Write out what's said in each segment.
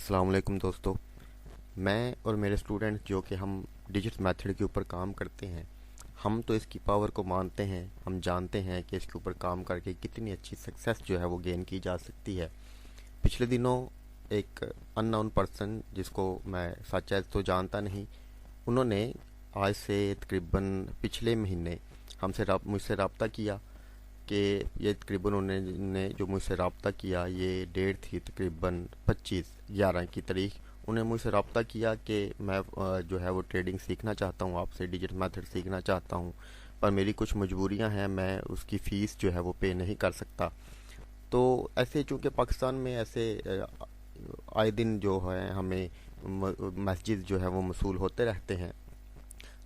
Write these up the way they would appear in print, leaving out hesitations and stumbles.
अस्सलाम वालेकुम दोस्तों। मैं और मेरे स्टूडेंट जो कि हम डिजिट मेथड के ऊपर काम करते हैं, हम तो इसकी पावर को मानते हैं। हम जानते हैं कि इसके ऊपर काम करके कितनी अच्छी सक्सेस जो है वो गेन की जा सकती है। पिछले दिनों एक अननोन पर्सन, जिसको मैं सच है तो जानता नहीं, उन्होंने आज से तकरीबन पिछले महीने मुझसे रब्ता किया कि ये तकरीबन उन्होंने जो मुझसे रब्ता किया, ये डेट थी तकरीबन 25/11 की तारीख। उन्हें मुझसे रब्ता किया कि मैं जो है वो ट्रेडिंग सीखना चाहता हूँ, आपसे डिजिट मेथड सीखना चाहता हूँ, पर मेरी कुछ मजबूरियाँ हैं, मैं उसकी फ़ीस जो है वो पे नहीं कर सकता। तो ऐसे चूँकि पाकिस्तान में ऐसे आए दिन जो है हमें मस्जिद जो है वो मसूल होते रहते हैं,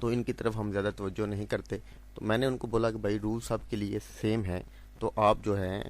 तो इनकी तरफ हम ज़्यादा तवज्जो नहीं करते। तो मैंने उनको बोला कि भाई रूल सब के लिए सेम है, तो आप जो है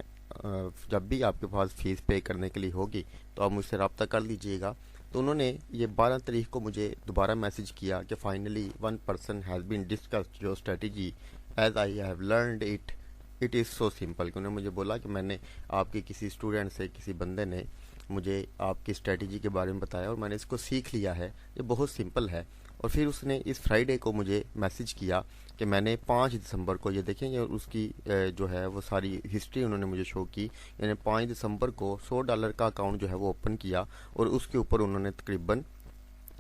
जब भी आपके पास फ़ीस पे करने के लिए होगी तो आप मुझसे रब्ता कर लीजिएगा। तो उन्होंने ये 12 तारीख को मुझे दोबारा मैसेज किया कि finally one person has been discussed your strategy as I have learned it is so simple. कि उन्होंने मुझे बोला कि मैंने आपके किसी स्टूडेंट से, किसी बंदे ने मुझे आपकी स्ट्रेटजी के बारे में बताया और मैंने इसको सीख लिया है, ये बहुत सिंपल है। और फिर उसने इस फ्राइडे को मुझे मैसेज किया कि मैंने 5 दिसंबर को, ये देखेंगे उसकी जो है वो सारी हिस्ट्री उन्होंने मुझे शो की। यानी 5 दिसंबर को $100 का अकाउंट जो है वो ओपन किया और उसके ऊपर उन्होंने तकरीबन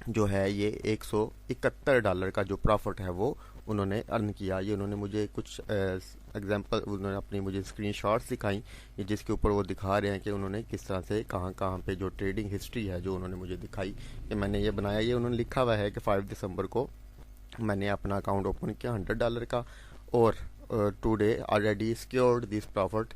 जो है ये $171 का जो प्रॉफिट है वो उन्होंने अर्न किया। ये उन्होंने मुझे कुछ एग्जांपल, उन्होंने अपनी मुझे स्क्रीनशॉट्स दिखाई, जिसके ऊपर वो दिखा रहे हैं कि उन्होंने किस तरह से कहाँ कहाँ पे जो ट्रेडिंग हिस्ट्री है जो उन्होंने मुझे दिखाई कि मैंने ये बनाया। ये उन्होंने लिखा हुआ है कि 5 दिसंबर को मैंने अपना अकाउंट ओपन किया $100 का और today already secured this profit.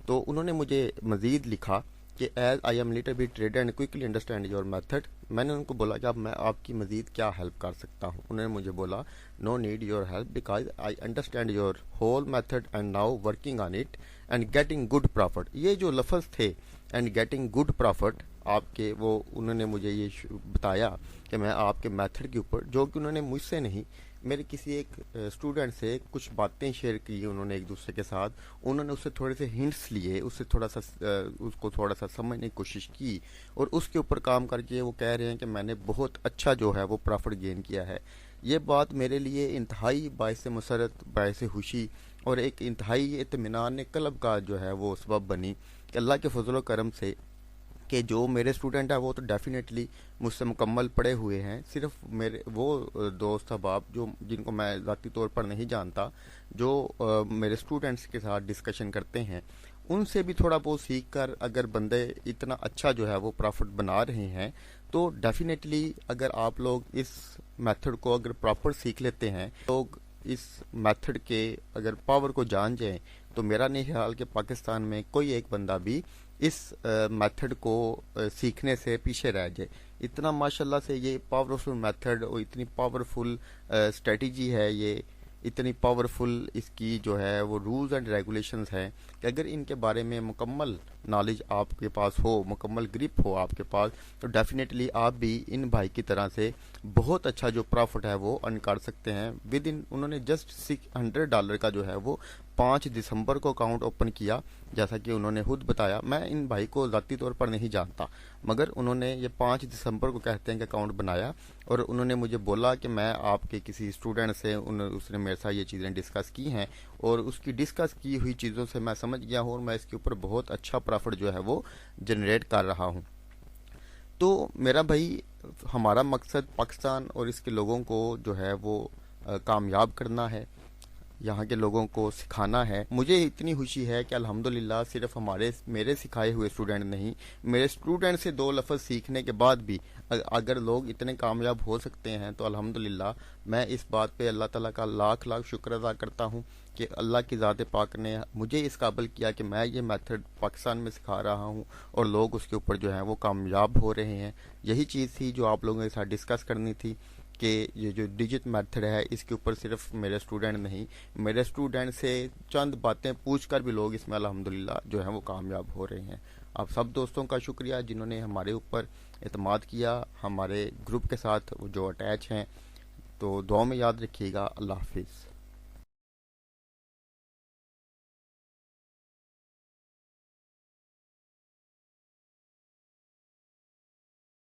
तो उन्होंने मुझे मज़ीद लिखा कि as I am little bit trader and quickly understand your method. मैंने उनको बोला कि अब मैं आपकी मज़ीद क्या हेल्प कर सकता हूँ। उन्होंने मुझे बोला no need your help because I understand your whole method and now working on it and getting good profit. ये जो लफ्ज़ थे एंड गेटिंग गुड प्रॉफिट आपके, वो उन्होंने मुझे ये बताया कि मैं आपके मेथड के ऊपर, जो कि उन्होंने मुझसे नहीं, मेरे किसी एक स्टूडेंट से कुछ बातें शेयर की उन्होंने एक दूसरे के साथ, उन्होंने उससे थोड़े से हिंट्स लिए, उससे थोड़ा सा उसको थोड़ा सा समझने की कोशिश की और उसके ऊपर काम करके वो कह रहे हैं कि मैंने बहुत अच्छा जो है वो प्रॉफिट गेन किया है। ये बात मेरे लिए इंतहाई बायस मसरत, बायस खुशी और एक इंतहाई इत्मीनान कल्ब का जो है वो सबब बनी कि अल्लाह के फजल करम से कि जो मेरे स्टूडेंट हैं वो तो डेफिनेटली मुझसे मुकम्मल पढ़े हुए हैं। सिर्फ मेरे वो दोस्त अहबाब जो जिनको मैं ज़ाती तौर पर नहीं जानता, जो मेरे स्टूडेंट्स के साथ डिस्कशन करते हैं, उनसे भी थोड़ा बहुत सीख कर अगर बंदे इतना अच्छा जो है वो प्रॉफिट बना रहे हैं, तो डेफिनेटली अगर आप लोग इस मेथड को अगर प्रॉपर सीख लेते हैं, लोग इस मेथड के अगर पावर को जान जाएं, तो मेरा नहीं ख्याल कि पाकिस्तान में कोई एक बंदा भी इस मेथड को सीखने से पीछे रह जाए। इतना माशाल्लाह से ये पावरफुल मेथड और इतनी पावरफुल स्ट्रेटजी है, ये इतनी पावरफुल इसकी जो है वो रूल्स एंड रेगुलेशंस हैं कि अगर इनके बारे में मुकम्मल नॉलेज आपके पास हो, मुकम्मल ग्रिप हो आपके पास, तो डेफिनेटली आप भी इन भाई की तरह से बहुत अच्छा जो प्रॉफिट है वो अर्न कर सकते हैं विद इन। उन्होंने जस्ट $600 का जो है वो 5 दिसंबर को अकाउंट ओपन किया। जैसा कि उन्होंने खुद बताया, मैं इन भाई को ज़ाती तौर पर नहीं जानता, मगर उन्होंने ये 5 दिसंबर को कहते हैं कि अकाउंट बनाया और उन्होंने मुझे बोला कि मैं आपके किसी स्टूडेंट से उसने मेरे साथ ये चीज़ें डिस्कस की हैं और उसकी डिस्कस की हुई चीज़ों से मैं समझ गया हूँ और मैं इसके ऊपर बहुत अच्छा प्रॉफिट जो है वो जनरेट कर रहा हूँ। तो मेरा भाई, हमारा मकसद पाकिस्तान और इसके लोगों को जो है वो कामयाब करना है, यहाँ के लोगों को सिखाना है। मुझे इतनी खुशी है कि अल्हम्दुलिल्लाह सिर्फ मेरे सिखाए हुए स्टूडेंट नहीं, मेरे स्टूडेंट से 2 लफ्ज़ सीखने के बाद भी अगर लोग इतने कामयाब हो सकते हैं, तो अल्हम्दुलिल्लाह मैं इस बात पे अल्लाह ताला का लाख लाख शुक्र अदा करता हूँ कि अल्लाह की ज़ात पाक ने मुझे इस काबिल किया कि मैं ये मेथड पाकिस्तान में सिखा रहा हूँ और लोग उसके ऊपर जो है वो कामयाब हो रहे हैं। यही चीज़ थी जो आप लोगों के साथ डिस्कस करनी थी कि ये जो डिजिट मेथड है इसके ऊपर सिर्फ मेरे स्टूडेंट नहीं, मेरे स्टूडेंट से चंद बातें पूछकर भी लोग इसमें अल्हम्दुलिल्लाह जो है वो कामयाब हो रहे हैं। आप सब दोस्तों का शुक्रिया जिन्होंने हमारे ऊपर एतमाद किया, हमारे ग्रुप के साथ जो अटैच हैं। तो दुआ में याद रखिएगा। अल्लाह हाफिज़।